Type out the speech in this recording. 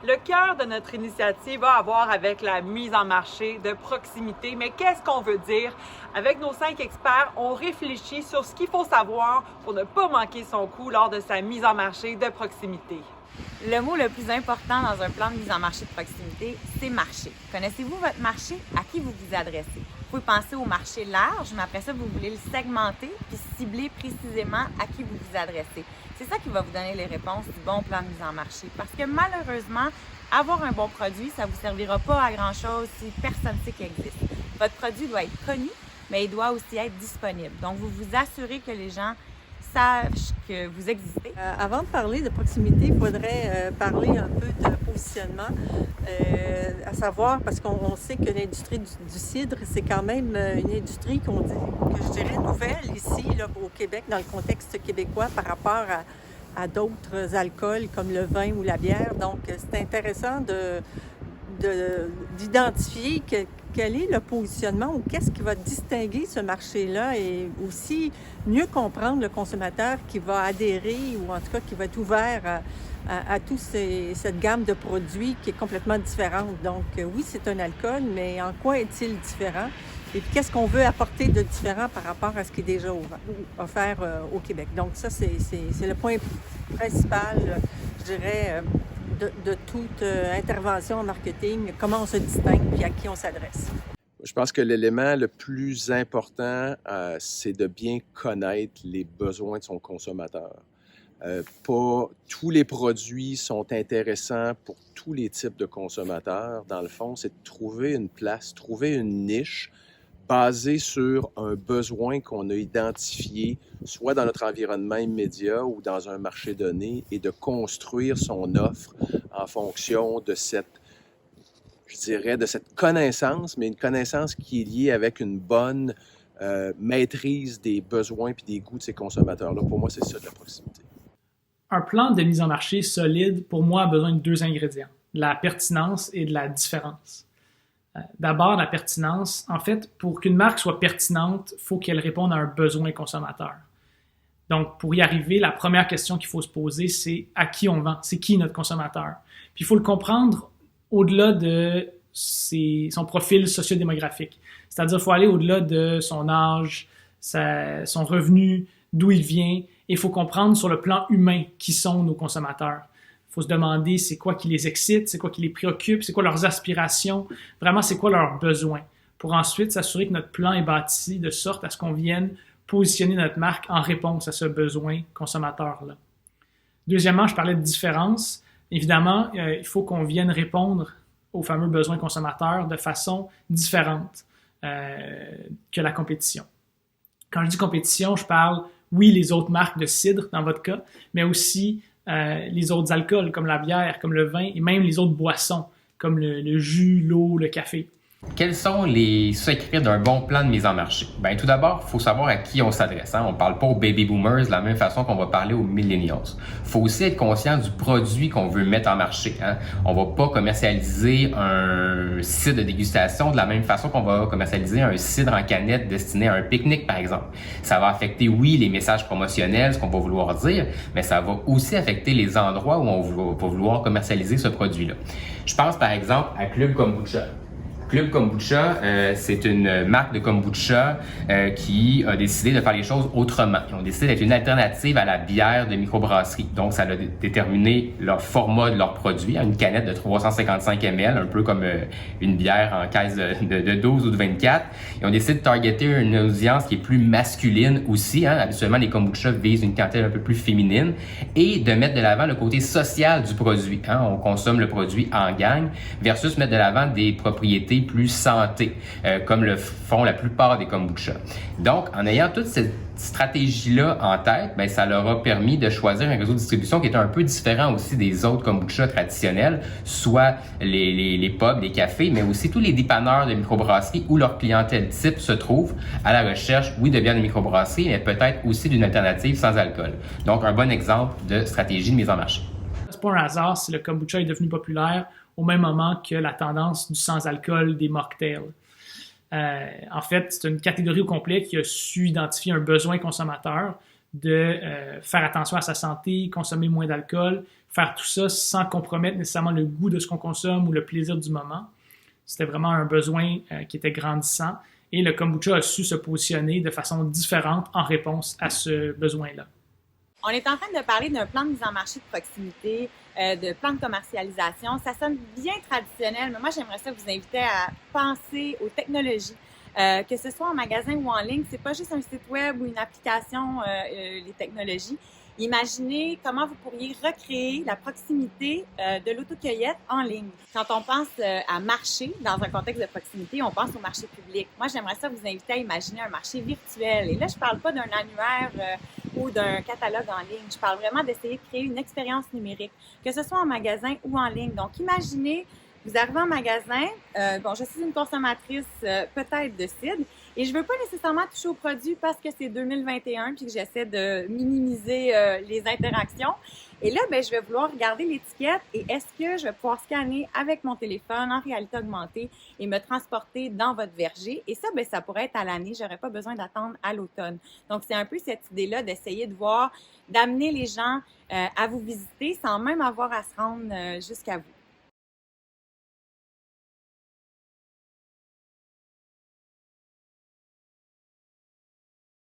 Le cœur de notre initiative va avoir avec la mise en marché de proximité. Mais qu'est-ce qu'on veut dire? Avec nos 5 experts, on réfléchit sur ce qu'il faut savoir pour ne pas manquer son coup lors de sa mise en marché de proximité. Le mot le plus important dans un plan de mise en marché de proximité, c'est marché. Connaissez-vous votre marché? À qui vous vous adressez? Vous pouvez penser au marché large, mais après ça, vous voulez le segmenter puis cibler précisément à qui vous vous adressez. C'est ça qui va vous donner les réponses du bon plan de mise en marché. Parce que malheureusement, avoir un bon produit, ça ne vous servira pas à grand-chose si personne ne sait qu'il existe. Votre produit doit être connu, mais il doit aussi être disponible. Donc, vous vous assurez que les gens sachent que vous existez. Avant de parler de proximité, il faudrait parler un peu de positionnement, à savoir, parce qu'on sait que l'industrie du cidre, c'est quand même une industrie que je dirais nouvelle ici, là, au Québec, dans le contexte québécois, par rapport à d'autres alcools comme le vin ou la bière. Donc, c'est intéressant d'identifier quel est le positionnement ou qu'est-ce qui va distinguer ce marché-là et aussi mieux comprendre le consommateur qui va adhérer ou en tout cas qui va être ouvert à toute cette gamme de produits qui est complètement différente. Donc oui, c'est un alcool, mais en quoi est-il différent? Et puis qu'est-ce qu'on veut apporter de différent par rapport à ce qui est déjà offert au Québec? Donc ça, c'est le point principal, je dirais, de toute intervention en marketing, comment on se distingue puis à qui on s'adresse. Je pense que l'élément le plus important, c'est de bien connaître les besoins de son consommateur. Pas tous les produits sont intéressants pour tous les types de consommateurs. Dans le fond, c'est de trouver une place, trouver une niche basée sur un besoin qu'on a identifié, soit dans notre environnement immédiat ou dans un marché donné, et de construire son offre en fonction de cette connaissance, mais une connaissance qui est liée avec une bonne maîtrise des besoins et des goûts de ces consommateurs-là. Pour moi, c'est ça de la proximité. Un plan de mise en marché solide, pour moi, a besoin de 2 ingrédients, de la pertinence et de la différence. D'abord, la pertinence. En fait, pour qu'une marque soit pertinente, il faut qu'elle réponde à un besoin consommateur. Donc, pour y arriver, la première question qu'il faut se poser, c'est à qui on vend? C'est qui notre consommateur? Puis, il faut le comprendre au-delà de son profil sociodémographique. C'est-à-dire, il faut aller au-delà de son âge, son revenu, d'où il vient. Et il faut comprendre sur le plan humain qui sont nos consommateurs. Il faut se demander c'est quoi qui les excite, c'est quoi qui les préoccupe, c'est quoi leurs aspirations, vraiment c'est quoi leurs besoins, pour ensuite s'assurer que notre plan est bâti de sorte à ce qu'on vienne positionner notre marque en réponse à ce besoin consommateur-là. Deuxièmement, je parlais de différence. Évidemment, il faut qu'on vienne répondre aux fameux besoins consommateurs de façon différente que la compétition. Quand je dis compétition, je parle, oui, les autres marques de cidre dans votre cas, mais aussi les autres alcools comme la bière, comme le vin et même les autres boissons comme le jus, l'eau, le café. Quels sont les secrets d'un bon plan de mise en marché? Bien, tout d'abord, il faut savoir à qui on s'adresse. On ne parle pas aux baby boomers de la même façon qu'on va parler aux millennials. Il faut aussi être conscient du produit qu'on veut mettre en marché. On ne va pas commercialiser un cidre de dégustation de la même façon qu'on va commercialiser un cidre en canette destiné à un pique-nique, par exemple. Ça va affecter, oui, les messages promotionnels, ce qu'on va vouloir dire, mais ça va aussi affecter les endroits où on va vouloir commercialiser ce produit-là. Je pense, par exemple, à Club Kombucha. Club Kombucha, c'est une marque de kombucha qui a décidé de faire les choses autrement. Ils ont décidé d'être une alternative à la bière de microbrasserie. Donc, ça a déterminé leur format de leur produit à une canette de 355 ml, un peu comme une bière en caisse de 12 ou de 24. Ils ont décidé de targeter une audience qui est plus masculine aussi. Habituellement, les kombucha visent une clientèle un peu plus féminine et de mettre de l'avant le côté social du produit. On consomme le produit en gang versus mettre de l'avant des propriétés plus santé, comme le font la plupart des kombucha. Donc, en ayant toute cette stratégie-là en tête, ben, ça leur a permis de choisir un réseau de distribution qui était un peu différent aussi des autres kombucha traditionnels, soit les pubs, les cafés, mais aussi tous les dépanneurs de microbrasserie où leur clientèle type se trouve à la recherche, oui, de bière de microbrasserie, mais peut-être aussi d'une alternative sans alcool. Donc, un bon exemple de stratégie de mise en marché. C'est pas un hasard si le kombucha est devenu populaire au même moment que la tendance du sans-alcool des mocktails. En fait, c'est une catégorie au complet qui a su identifier un besoin consommateur de faire attention à sa santé, consommer moins d'alcool. Il faire tout ça sans compromettre nécessairement le goût de ce qu'on consomme ou le plaisir du moment. C'était vraiment un besoin qui était grandissant et le kombucha a su se positionner de façon différente en réponse à ce besoin-là. On est en train de parler d'un plan de mise en marché de proximité, de plan de commercialisation. Ça sonne bien traditionnel, mais moi, j'aimerais ça vous inviter à penser aux technologies. Que ce soit en magasin ou en ligne, c'est pas juste un site web ou une application, les technologies. Imaginez comment vous pourriez recréer la proximité de l'autocueillette en ligne. Quand on pense à marché dans un contexte de proximité, on pense au marché public. Moi, j'aimerais ça vous inviter à imaginer un marché virtuel. Et là, je parle pas d'un annuaire ou d'un catalogue en ligne. Je parle vraiment d'essayer de créer une expérience numérique, que ce soit en magasin ou en ligne. Donc, imaginez, vous arrivez en magasin, je suis une consommatrice peut-être de cidre, et je veux pas nécessairement toucher au produit parce que c'est 2021 puis que j'essaie de minimiser les interactions. Et là, je vais vouloir regarder l'étiquette et est-ce que je vais pouvoir scanner avec mon téléphone en réalité augmentée et me transporter dans votre verger. Et ça, ça pourrait être à l'année. J'aurais pas besoin d'attendre à l'automne. Donc, c'est un peu cette idée-là d'essayer de voir, d'amener les gens à vous visiter sans même avoir à se rendre jusqu'à vous.